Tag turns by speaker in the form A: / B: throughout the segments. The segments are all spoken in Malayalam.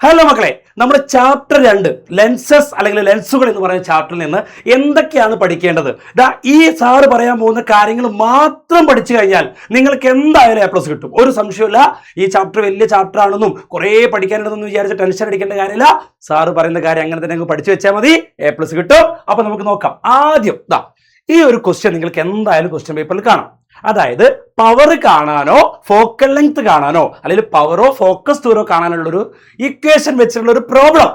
A: ഹലോ മക്കളെ, നമ്മുടെ ചാപ്റ്റർ 2 ലെൻസസ് അല്ലെങ്കിൽ ലെൻസുകൾ എന്ന് പറയുന്ന ചാപ്റ്ററിൽ നിന്ന് എന്തൊക്കെയാണ് പഠിക്കേണ്ടത്? ഈ സാറ് പറയാൻ പോകുന്ന കാര്യങ്ങൾ മാത്രം പഠിച്ചു കഴിഞ്ഞാൽ നിങ്ങൾക്ക് എന്തായാലും A+ കിട്ടും. ഒരു സംശയമില്ല. ഈ ചാപ്റ്റർ വലിയ ചാപ്റ്റർ ആണെന്നും കുറേ പഠിക്കാനുണ്ടെന്ന് വിചാരിച്ച് ടെൻഷൻ അടിക്കേണ്ട കാര്യമില്ല. സാറ് പറയുന്ന കാര്യം അങ്ങനെ തന്നെ പഠിച്ചു വെച്ചാൽ മതി, A+ കിട്ടും. അപ്പൊ നമുക്ക് നോക്കാം. ആദ്യം ഈ ഒരു ക്വസ്റ്റ്യൻ നിങ്ങൾക്ക് എന്തായാലും ക്വസ്റ്റ്യൻ പേപ്പറിൽ കാണാം. അതായത് പവർ കാണാനോ ഫോക്കൽ ലെങ്ത് കാണാനോ അല്ലെങ്കിൽ പവറോ ഫോക്കസ് ദൂരോ കാണാനുള്ള ഒരു ഇക്വേഷൻ വെച്ചിട്ടുള്ള ഒരു പ്രോബ്ലം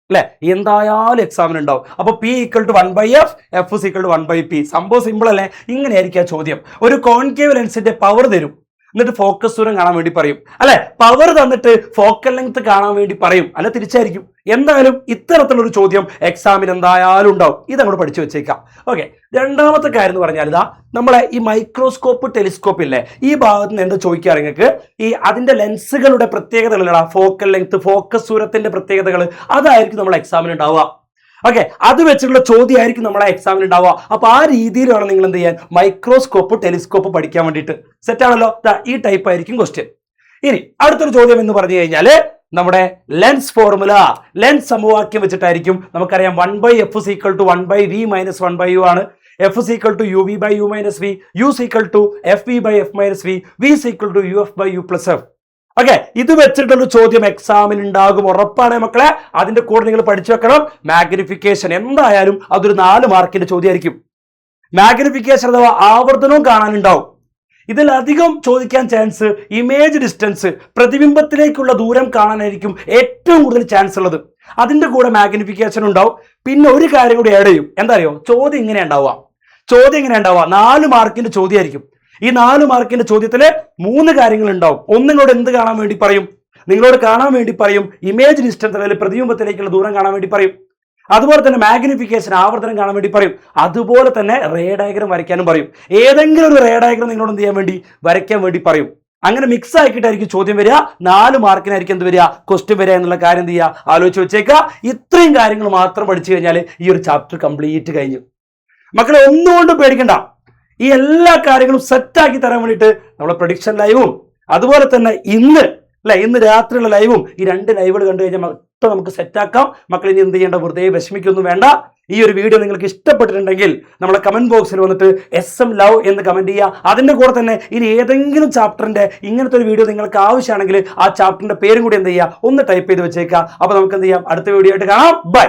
A: അല്ലെ എന്തായാലും എക്സാമിന് ഉണ്ടാവും. അപ്പൊ P = 1/f, F = 1/p. സംഭവം സിമ്പിൾ അല്ലേ? ഇങ്ങനെയായിരിക്കും ആ ചോദ്യം. ഒരു കോൺകേവ് ലെൻസിന്റെ പവർ തരും, എന്നിട്ട് ഫോക്കസ് ദൂരം കാണാൻ വേണ്ടി പറയും അല്ലെ. പവർ തന്നിട്ട് ഫോക്കൽ ലെങ്ത് കാണാൻ വേണ്ടി പറയും, അല്ല തിരിച്ചായിരിക്കും. എന്തായാലും ഇത്തരത്തിലൊരു ചോദ്യം എക്സാമിന് എന്തായാലും ഉണ്ടാവും. ഇതങ്ങോട്ട് പഠിച്ചു വെച്ചേക്കാം. ഓക്കെ, രണ്ടാമത്തെ കാര്യം എന്ന് പറഞ്ഞാൽ നമ്മളെ ഈ മൈക്രോസ്കോപ്പ് ടെലിസ്കോപ്പ് ഇല്ലേ, ഈ ഭാഗത്ത് നിന്ന് എന്താ ചോദിക്കുക നിങ്ങൾക്ക്? ഈ അതിന്റെ ലെൻസുകളുടെ പ്രത്യേകതകളാണ് ഫോക്കൽ ലെങ്ത്, ഫോക്കസ് ദൂരത്തിന്റെ പ്രത്യേകതകൾ. അതായിരിക്കും നമ്മൾ എക്സാമിന് ഉണ്ടാവുക. ഓക്കെ, അത് വെച്ചിട്ടുള്ള ചോദ്യമായിരിക്കും നമ്മളെ എക്സാമിന് ഉണ്ടാവുക. അപ്പൊ ആ രീതിയിൽ വേണം നിങ്ങൾ എന്ത് ചെയ്യാൻ, മൈക്രോസ്കോപ്പ് ടെലിസ്കോപ്പ് പഠിക്കാൻ വേണ്ടിയിട്ട്. സെറ്റ് ആണല്ലോ? ഈ ടൈപ്പ് ആയിരിക്കും ക്വസ്റ്റ്യൻ. ഇനി അടുത്തൊരു ചോദ്യം എന്ന് പറഞ്ഞു കഴിഞ്ഞാല് നമ്മുടെ ലെൻസ് ഫോർമുല, ലെൻസ് സമവാക്യം വെച്ചിട്ടായിരിക്കും. നമുക്കറിയാം 1/f = 1/v - 1/u ആണ്. F = uv/u - v, u = fv/f - v, v = uf/u + f. Okay, ഇത് വെച്ചിട്ടുള്ള ചോദ്യം എക്സാമിന് ഉണ്ടാകും, ഉറപ്പാണ് മക്കളെ. അതിന്റെ കൂടെ നിങ്ങൾ പഠിച്ചു വെക്കണം മാഗ്നിഫിക്കേഷൻ. എന്തായാലും അതൊരു 4 മാർക്കിന്റെ ചോദ്യമായിരിക്കും. മാഗ്നിഫിക്കേഷൻ അഥവാ ആവർത്തനവും കാണാനുണ്ടാവും. ഇതിലധികം ചോദിക്കാൻ ചാൻസ് ഇമേജ് ഡിസ്റ്റൻസ്, പ്രതിബിംബത്തിലേക്കുള്ള ദൂരം കാണാനായിരിക്കും ഏറ്റവും കൂടുതൽ ചാൻസ് ഉള്ളത്. അതിന്റെ കൂടെ മാഗ്നിഫിക്കേഷൻ ഉണ്ടാവും. പിന്നെ ഒരു കാര്യം കൂടി ആഡ് ചെയ്യും. എന്താ അറിയോ? ചോദ്യം ഇങ്ങനെ ഉണ്ടാവുക. 4 മാർക്കിന്റെ ചോദ്യമായിരിക്കും. ഈ 4 മാർക്കിന്റെ ചോദ്യത്തില് 3 കാര്യങ്ങൾ ഉണ്ടാവും. നിങ്ങളോട് എന്ത് കാണാൻ വേണ്ടി പറയും? നിങ്ങളോട് കാണാൻ വേണ്ടി പറയും ഇമേജ് ഡിസ്റ്റൻസ് അല്ലെങ്കിൽ പ്രതിബിംബത്തിലേക്കുള്ള ദൂരം കാണാൻ വേണ്ടി പറയും. അതുപോലെ തന്നെ മാഗ്നിഫിക്കേഷൻ, ആവർത്തനം കാണാൻ വേണ്ടി പറയും. അതുപോലെ തന്നെ റേ ഡയഗ്രം വരയ്ക്കാനും പറയും. ഏതെങ്കിലും ഒരു റേ ഡയഗ്രം നിങ്ങളോട് എന്ത് ചെയ്യാൻ വേണ്ടി, വരയ്ക്കാൻ വേണ്ടി പറയും. അങ്ങനെ മിക്സ് ആക്കിയിട്ടായിരിക്കും ചോദ്യം വരിക. 4 മാർക്കിനായിരിക്കും എന്ത് വരിക, ക്വസ്റ്റ്യൻ വരിക എന്നുള്ള കാര്യം എന്ത് ചെയ്യുക, ആലോചിച്ച് വെച്ചേക്കുക. ഇത്രയും കാര്യങ്ങൾ മാത്രം പഠിച്ചു കഴിഞ്ഞാൽ ഈ ഒരു ചാപ്റ്റർ കംപ്ലീറ്റ് കഴിഞ്ഞു. മക്കളെ, ഒന്നുകൊണ്ടും പേടിക്കണ്ട. ഈ എല്ലാ കാര്യങ്ങളും സെറ്റാക്കി തരാൻ വേണ്ടിയിട്ട് നമ്മളെ പ്രഡിക്ഷൻ ലൈവും അതുപോലെ തന്നെ ഇന്ന് രാത്രിയുള്ള ലൈവും, ഈ 2 ലൈവുകൾ കണ്ടു കഴിഞ്ഞാൽ മൊത്തം നമുക്ക് സെറ്റാക്കാം. മക്കൾ ഇനി എന്ത് ചെയ്യേണ്ട, വെറുതെ വിഷമിക്കൊന്നും വേണ്ട. ഈ ഒരു വീഡിയോ നിങ്ങൾക്ക് ഇഷ്ടപ്പെട്ടിട്ടുണ്ടെങ്കിൽ നമ്മളെ കമന്റ് ബോക്സിൽ വന്നിട്ട് SM ലവ് എന്ന് കമന്റ് ചെയ്യുക. അതിന്റെ കൂടെ തന്നെ ഇനി ഏതെങ്കിലും ചാപ്റ്ററിന്റെ ഇങ്ങനത്തെ ഒരു വീഡിയോ നിങ്ങൾക്ക് ആവശ്യമാണെങ്കിൽ ആ ചാപ്റ്ററിന്റെ പേരും കൂടി എന്ത് ചെയ്യുക, ഒന്ന് ടൈപ്പ് ചെയ്ത് വെച്ചേക്കുക. അപ്പൊ നമുക്ക് എന്ത് ചെയ്യാം, അടുത്ത വീഡിയോ ആയിട്ട് കാണാം. ബൈ.